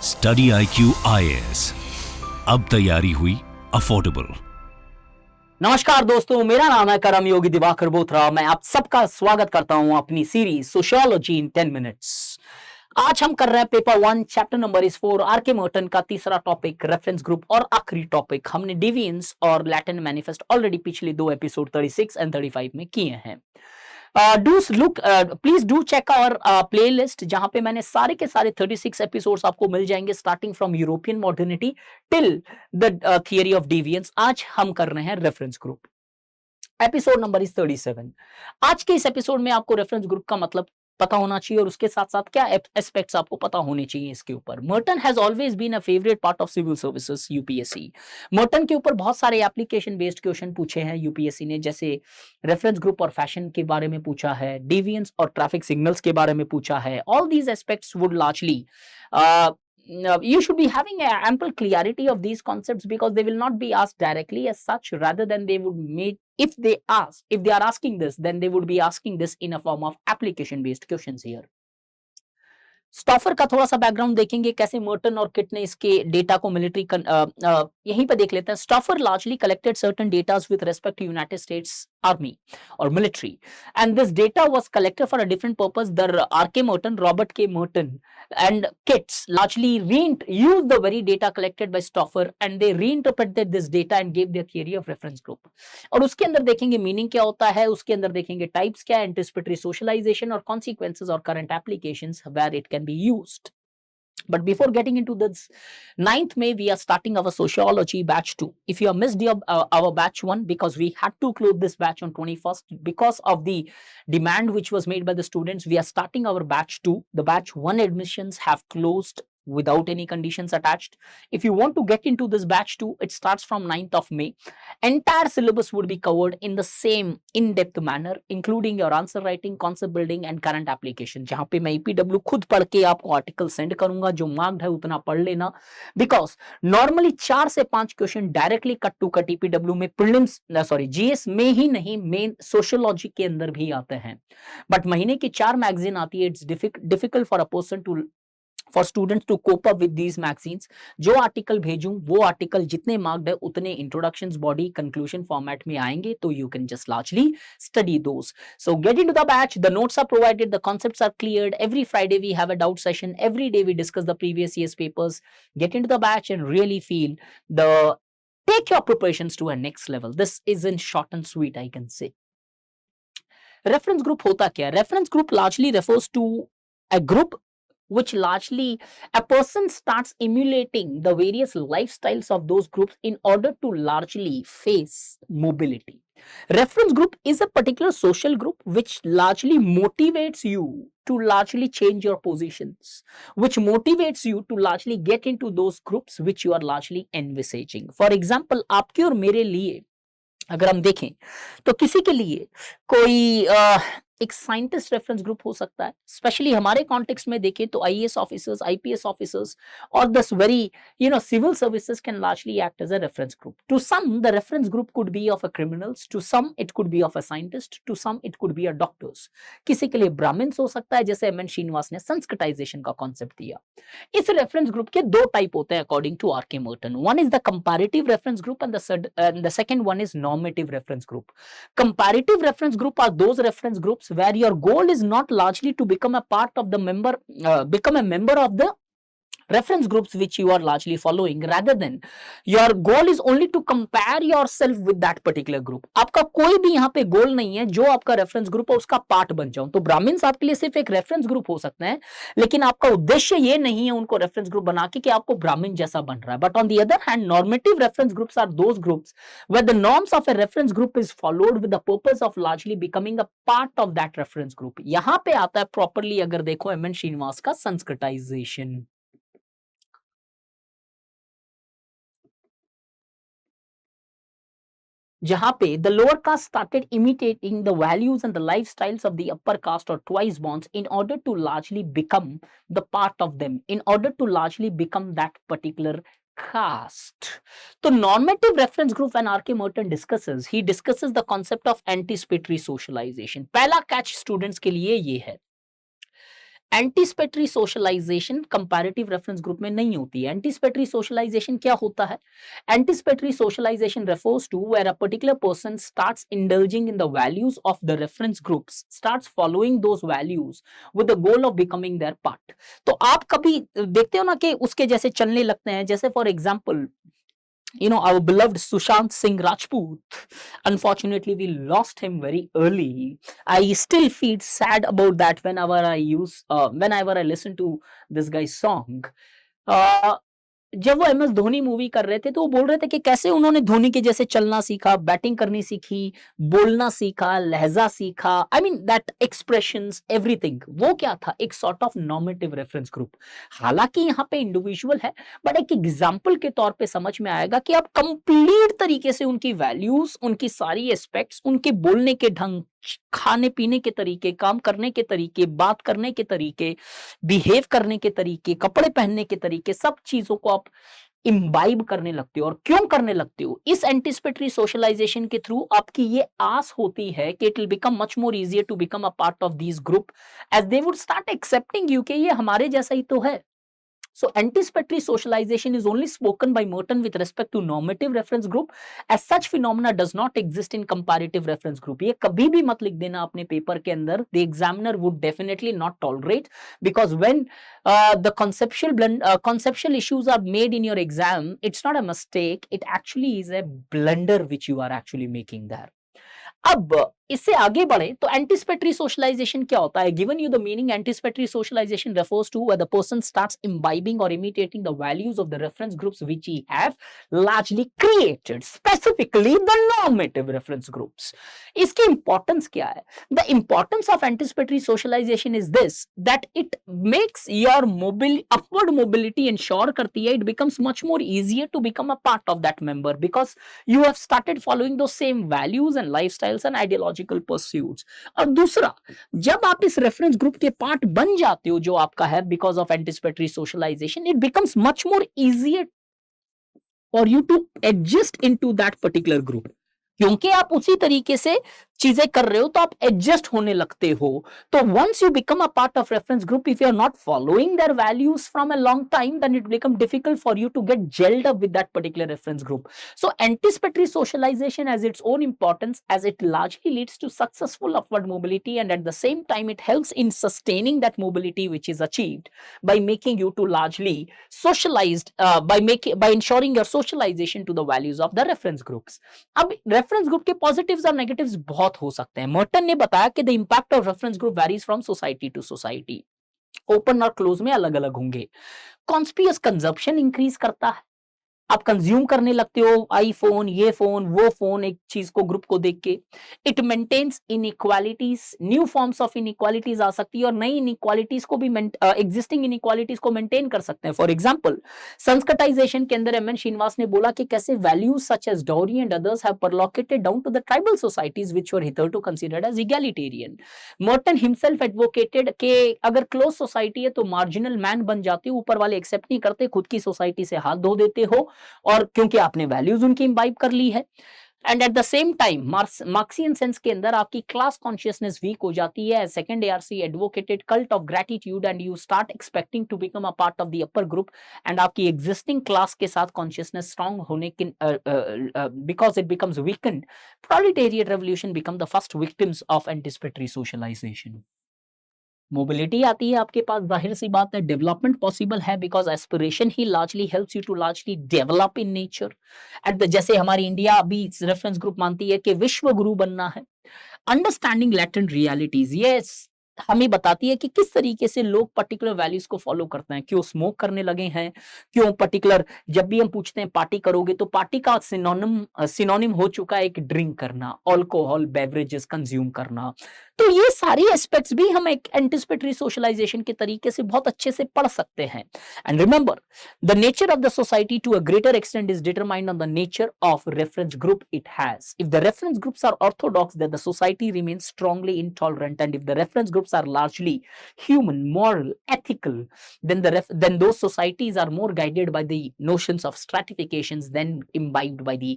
Study IQ IAS, अब तैयारी हुई अफोर्डेबल। नमस्कार दोस्तों, मेरा नाम है करम योगी दिवाकर बोथरा। मैं आप सबका स्वागत करता हूं अपनी सीरीज सोशियोलॉजी इन 10 मिनट्स। आज हम कर रहे हैं paper 1, chapter number is 4, R.K Merton का तीसरा टॉपिक रेफरेंस ग्रुप, और आखिरी टॉपिक हमने डिविएंस और लैटिन मैनिफेस्ट ऑलरेडी पिछले 2 एपिसोड 36 एंड 35 में किए हैं। Please do check our playlist, जहां पे मैंने सारे के सारे 36 एपिसोड्स आपको मिल जाएंगे, starting from European modernity till the theory of deviance. आज हम कर रहे हैं reference group. Episode number is 37। आज के इस एपिसोड में आपको रेफरेंस ग्रुप का मतलब पता होना चाहिए और उसके साथ साथ क्या एस्पेक्ट्स आपको पता होने चाहिए इसके ऊपर। Merton has always been a favourite part of civil services UPSC. Merton के ऊपर बहुत सारे एप्लीकेशन बेस्ड क्वेश्चन पूछे हैं यूपीएससी ने, जैसे रेफरेंस ग्रुप और फैशन के बारे में पूछा है, डिविएंस और ट्रैफिक सिग्नल्स के बारे में पूछा है। All these aspects would largely you should be having a ample clarity of these concepts, because they will not be asked directly as such. Rather than they would make, if they are asking this, then they would be asking this in a form of application based questions here. Stouffer का थोड़ा सा background देखेंगे, कैसे Merton और kit ने इसके data को military यहीं पे देख लेते हैं। Stouffer largely collected certain datas with respect to United States army और military, and this data was collected for a different purpose. The R K Merton, Robert K Merton and kits largely used the very data collected by Stauffer, and they reinterpreted this data and gave their theory of reference group. और उसके अंदर देखेंगे meaning क्या होता है, उसके अंदर देखेंगे टाइप्स क्या है, anticipatory socialization और consequences और current applications where it can be used. But before getting into this, 9th May, we are starting our sociology batch 2. If you have missed our batch 1, because we had to close this batch on 21st because of the demand which was made by the students, we are starting our batch 2. The batch 1 admissions have closed without any conditions attached. If you want to get into this batch 2, it starts from 9th of May. Entire syllabus would be covered in the same in-depth manner, including your answer writing, concept building and current application. जहां पे मैं EPW खुद पढ़ के आपको article send करूंगा, जो marked है उतना पढ़ लेना, बिकॉज नॉर्मली 4 से 5 question directly cut to cut EPW में, प्रीलिम्स GS में ही नहीं, मेन सोशियोलॉजी के अंदर भी आते हैं। बट महीने की 4 मैगजीन आती है, it's difficult for a person to for students to cope up with these magazines. जो आर्टिकल भेजूं वो आर्टिकल जितने मार्क्ड है उतने इंट्रोडक्शंस, बॉडी, कंक्लूजन फॉर्मेट में आएंगे, तो you can just largely study those. So get into the batch, the notes are provided, the concepts are cleared, every Friday we have a doubt session, every day we discuss the previous years papers. Get into the batch and really feel the take your preparations to a next level. This is in short and sweet, I can say. Reference group होता क्या है? Reference group largely refers to a group which largely a person starts emulating the various lifestyles of those groups in order to largely face mobility. Reference group is a particular social group which largely motivates you to largely change your positions, which motivates you to largely get into those groups which you are largely envisaging. For example, आपके और मेरे लिए अगर हम देखें तो किसी के लिए कोई एक साइंटिस्ट रेफरेंस ग्रुप हो सकता है। स्पेशली हमारे कॉन्टेक्स्ट में देखें तो IAS ऑफिसर्स, IPS ऑफिसर्स और this very civil services can largely act as a reference group. To some the reference group could be of a criminals, to some it could be of a scientist, to some it could be a doctors. किसी के लिए Brahmins हो सकता है, जैसे MN Srinivas ने Sanskritisation का concept दिया। इस रेफरेंस ग्रुप के 2 टाइप होते हैं according to R.K Merton. One is the comparative reference group and the second one is normative reference group. Comparative reference group are those reference groups where your goal is not largely to become a part of the become a member of the reference groups which you are largely following, rather than your goal is only to compare yourself with that particular group. आपका कोई भी यहाँ पे गोल नहीं है जो आपका reference group है उसका पार्ट बन जाऊं। तो ब्राह्मण्स आपके लिए सिर्फ एक रेफरेंस ग्रुप हो सकते हैं, लेकिन आपका उद्देश्य ये नहीं है उनको रेफरेंस ग्रुप बना के कि आपको ब्राह्मण जैसा बन रहा है। But on the other hand, normative reference groups are those groups where the norms of a reference group is followed with the purpose of largely becoming a part of that reference group. यहाँ पे आता है properly, अगर देखो MN Srinivas का Sanskritisation. जहां पे the lower caste started imitating the values and the lifestyles of the upper caste or twice bonds in order to largely become the part of them, in order to largely become that particular caste. So normative reference group when R.K Merton discusses, he discusses the concept of anticipatory socialization. पहला catch students के लिए ये है, anticipatory socialization comparative reference group में नहीं होती है। Anticipatory socialization क्या होता है? Anticipatory socialization refers to where a particular person starts indulging in the values of the reference groups, starts following those values with the goal of becoming their part। तो आप कभी देखते हो ना कि उसके जैसे चलने लगते हैं, जैसे for example our beloved Sushant Singh Rajput. Unfortunately, we lost him very early. I still feel sad about that whenever I listen to this guy's song. Uh, जब वो एमएस धोनी मूवी कर रहे थे तो वो बोल रहे थे कि कैसे उन्होंने धोनी के जैसे चलना सीखा, बैटिंग करनी सीखी, बोलना सीखा, लहजा सीखा, I mean that expressions everything. वो क्या था? एक sort of normative reference group. हालांकि यहाँ पे इंडिविजुअल है, बट एक एग्जाम्पल के तौर पे समझ में आएगा कि आप कंप्लीट तरीके से उनकी वैल्यूज, उनकी सारी एस्पेक्ट्स, उनके बोलने के ढंग, खाने पीने के तरीके, काम करने के तरीके, बात करने के तरीके, बिहेव करने के तरीके, कपड़े पहनने के तरीके, सब चीजों को आप इम्बाइब करने लगते हो। और क्यों करने लगते हो? इस एंटीसिपेटरी सोशलाइजेशन के थ्रू आपकी ये आस होती है कि it will become much more easier to become a part of this group as they would start accepting you कि ये हमारे जैसा ही तो है। So anticipatory socialization is only spoken by Merton with respect to normative reference group. As such phenomena does not exist in comparative reference group. ये कभी भी मत लिख देना अपने पेपर के अंदर. The examiner would definitely not tolerate, because when the conceptual issues are made in your exam, it's not a mistake. It actually is a blunder which you are actually making there. अब इससे आगे बढ़े तो anticipatory socialization क्या होता है? Given you the meaning, anticipatory socialization refers to when the person starts imbibing और imitating the values of the reference groups which he have largely created, specifically the normative reference groups. इसकी importance क्या है? The importance of anticipatory socialization is this, that it makes your upward mobility ensure करती है, it becomes much more easier to become a part of that member because you have started following those same values and lifestyles and ideological pursuits। और दूसरा, जब आप इस reference group के part बन जाते हो जो आपका है because of anticipatory socialization, it becomes much more easier for you to adjust into that particular group. क्योंकि आप उसी तरीके से चीजें कर रहे हो तो आप एडजस्ट होने लगते हो। तो once you become a part of reference group, if you are not following their values from a long time, then it become difficult for you to get gelled up with that particular reference group. So anticipatory socialization has its own importance as it largely leads to successful upward mobility, and at the same time it helps in sustaining that mobility which is achieved by making you to largely socialized, by ensuring your socialization to the values of the reference groups। अब reference group के positives और negatives बहुत हो सकते हैं। Merton ने बताया कि the impact of reference group varies from society to society, open और क्लोज में अलग अलग होंगे। कॉन्स्पियस कंजप्शन इंक्रीज करता है, आप कंज्यूम करने लगते हो आईफोन, ये फोन, वो फोन, एक चीज को, ग्रुप को देख के। It maintains inequalities, new forms of inequalities आ सकती है और नई इनइक्वालिटीज को भी एग्जिस्टिंग इनइक्वालिटीज को मेंटेन कर सकते हैं। फॉर एग्जांपल, संस्कृताइजेशन के अंदर एमएन श्रीनिवास ने बोला कि कैसे values such as dowry and others have percolated down to the tribal societies which were hitherto considered as egalitarian. Merton himself advocated कि अगर क्लोज सोसाइटी है तो मार्जिनल मैन बन जाते हो, ऊपर वाले एक्सेप्ट नहीं करते, खुद की सोसाइटी से हाथ धो देते हो, और क्योंकि आपने वैल्यूज उनकी इंबाइब कर ली है। And at the same time Marxian sense के अंदर आपकी क्लास कॉन्शियसनेस वीक हो जाती है। Second ARC advocated cult of gratitude and you start expecting to become a part of the upper group, and आपकी एग्जिस्टिंग क्लास के साथ consciousness strong होने के because it becomes weakened, proletariat revolution become the first victims of anticipatory socialization. Mobility आती है आपके पास, जाहिर सी बात है डेवलपमेंट पॉसिबल है बिकॉज एस्पिरेशन ही largely helps you to largely develop in nature. At the जैसे हमारी इंडिया अभी रेफरेंस ग्रुप मानती है कि विश्व गुरु बनना है। अंडरस्टैंडिंग लैटेंट रियलिटीज, ये हमें बताती है कि किस तरीके से लोग पर्टिकुलर वैल्यूज को फॉलो करते हैं, क्यों स्मोक करने लगे हैं, क्यों पर्टिकुलर, जब भी हम पूछते हैं पार्टी करोगे तो पार्टी का सिनोनिम हो चुका है एक ड्रिंक करना, अल्कोहल बेवरेजेस कंज्यूम करना। तो ये सारी एस्पेक्ट्स भी हम एक एंटीसिपेटरी सोशलाइजेशन के तरीके से बहुत अच्छे से पढ़ सकते हैं। And remember, the nature of the society to a greater extent is determined on the nature of reference group it has. If the reference groups are orthodox, then the society remains strongly intolerant, and if the reference groups are largely human, moral, ethical, then those societies are more guided by the notions of stratifications than imbibed by the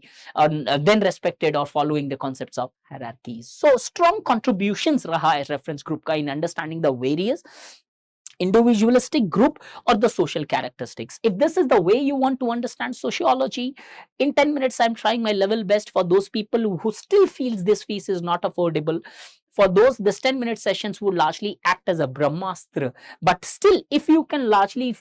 then respected or following the concepts of hierarchies. So strong contributions raha hai reference group ka in understanding the various individualistic group or the social characteristics. If this is the way you want to understand sociology, in 10 minutes I'm trying my level best for those people who still feels this fees is not affordable. For those, this 10-minute sessions would largely act as a brahmastra. But still, if you can largely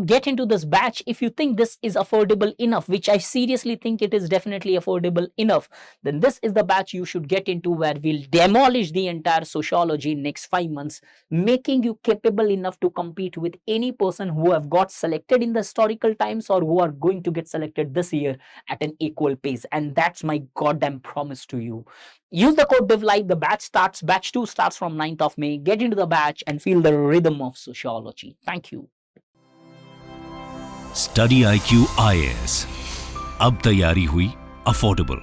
get into this batch, if you think this is affordable enough, which I seriously think it is definitely affordable enough, then this is the batch you should get into, where we'll demolish the entire sociology in next 5 months, making you capable enough to compete with any person who have got selected in the historical times or who are going to get selected this year at an equal pace. And that's my goddamn promise to you. Use the code DevLive. The batch 2 starts from 9th of May. Get into the batch and feel the rhythm of sociology. Thank you. StudyIQ IAS, अब तैयारी हुई affordable.